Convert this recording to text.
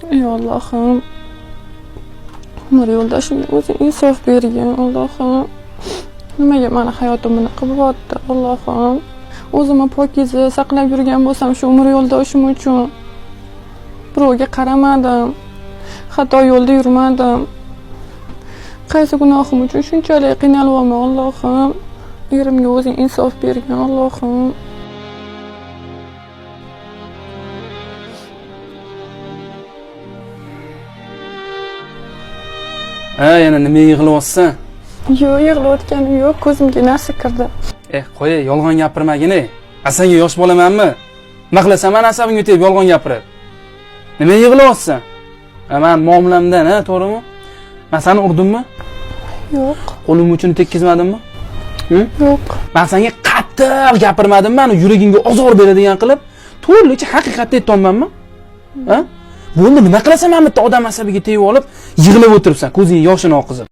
Ey Allohim. Umr yo'ldoshimga o'zing insof bergin, Allohim. Nimaga meni hayotimni qilyapti, Allohim? O'zimni pokiza saqlab yurgan bo'lsam shu umr yo'ldoshim uchun birovga qaramadim. Xato yo'lda yurmadim. Qaysi gunohim uchun shunchalik qiynalyapman, Allohim? Erimga o'zing insof bergin, Allohim. Yana nima yig'layapsan? Yo'q, yig'layotganim yo'q, ko'zimga narsa kirdi. Qo'y, yolg'on gapirmagin. Asanga yosh bolamanmi? Nima qilasan, men asabimga tegib yolg'on gapirib. Nima yig'layapsan? Men muomalamdan, to'g'rimi? Men seni urdimmi? Yo'q. Qo'lim uchun tekkizmadimmi? Yo'q. Men senga qattiq gapirmadim, meni yuragingga ozor beradigan qilib, to'liqcha haqiqatni aytolmanmi? Bo'ldi, nima qilasan, men bitta odam asabiga tegib olib, yig'lab o'tiribsan, ko'zing yoshini oqizib.